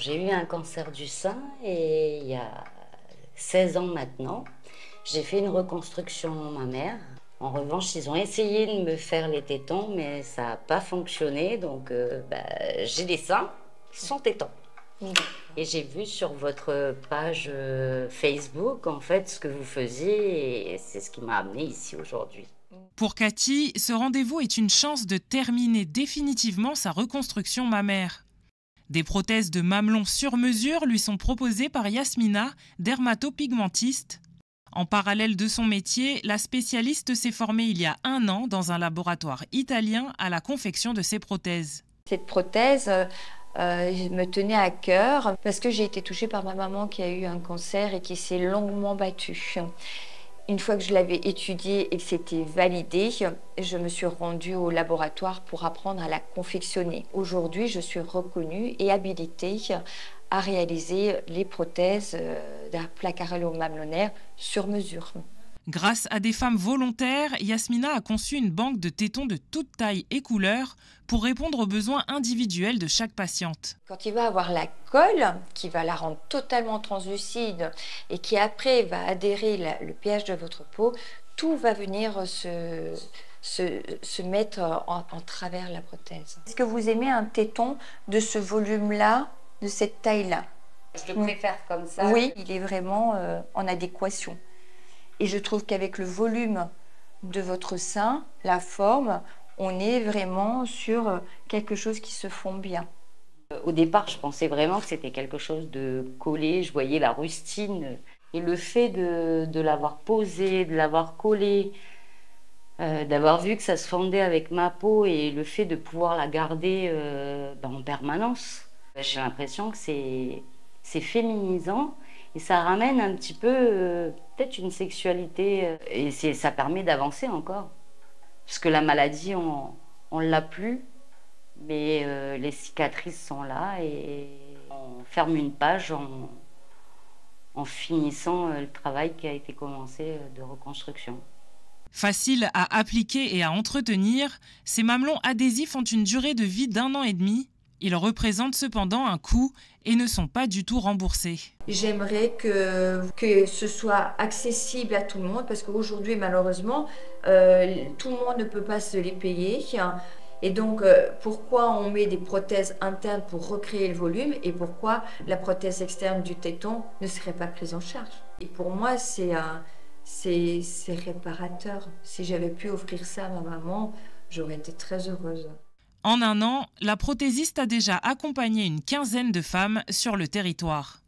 J'ai eu un cancer du sein et il y a 16 ans maintenant, j'ai fait une reconstruction mammaire. En revanche, ils ont essayé de me faire les tétons, mais ça n'a pas fonctionné. Donc, j'ai des seins sans tétons. Et j'ai vu sur votre page Facebook, en fait, ce que vous faisiez et c'est ce qui m'a amenée ici aujourd'hui. Pour Cathy, ce rendez-vous est une chance de terminer définitivement sa reconstruction mammaire. Des prothèses de mamelon sur mesure lui sont proposées par Yasmina, dermatopigmentiste. En parallèle de son métier, la spécialiste s'est formée il y a 1 an dans un laboratoire italien à la confection de ces prothèses. Cette prothèse me tenait à cœur parce que j'ai été touchée par ma maman qui a eu un cancer et qui s'est longuement battue. Une fois que je l'avais étudiée et que c'était validé, je me suis rendue au laboratoire pour apprendre à la confectionner. Aujourd'hui, je suis reconnue et habilitée à réaliser les prothèses d'un placard-mamelonnaire sur mesure. Grâce à des femmes volontaires, Yasmina a conçu une banque de tétons de toute taille et couleur pour répondre aux besoins individuels de chaque patiente. Quand il va avoir la colle, qui va la rendre totalement translucide et qui après va adhérer le pH de votre peau, tout va venir se mettre en travers la prothèse. Est-ce que vous aimez un téton de ce volume-là, de cette taille-là? Je le préfère comme ça. Oui, il est vraiment en adéquation. Et je trouve qu'avec le volume de votre sein, la forme, on est vraiment sur quelque chose qui se fond bien. Au départ, je pensais vraiment que c'était quelque chose de collé. Je voyais la rustine. Et le fait de l'avoir posé, de l'avoir collé, d'avoir vu que ça se fondait avec ma peau et le fait de pouvoir la garder en permanence, j'ai l'impression que c'est féminisant. Et ça ramène un petit peu, peut-être une sexualité, et ça permet d'avancer encore. Parce que la maladie, on ne l'a plus, mais les cicatrices sont là et on ferme une page en finissant le travail qui a été commencé de reconstruction. Facile à appliquer et à entretenir, ces mamelons adhésifs ont une durée de vie d'1 an et demi. Ils représentent cependant un coût et ne sont pas du tout remboursés. J'aimerais que ce soit accessible à tout le monde parce qu'aujourd'hui, malheureusement, tout le monde ne peut pas se les payer. Et donc, pourquoi on met des prothèses internes pour recréer le volume et pourquoi la prothèse externe du téton ne serait pas prise en charge? Et pour moi, c'est réparateur. Si j'avais pu offrir ça à ma maman, j'aurais été très heureuse. En 1 an, la prothésiste a déjà accompagné une 15aine de femmes sur le territoire.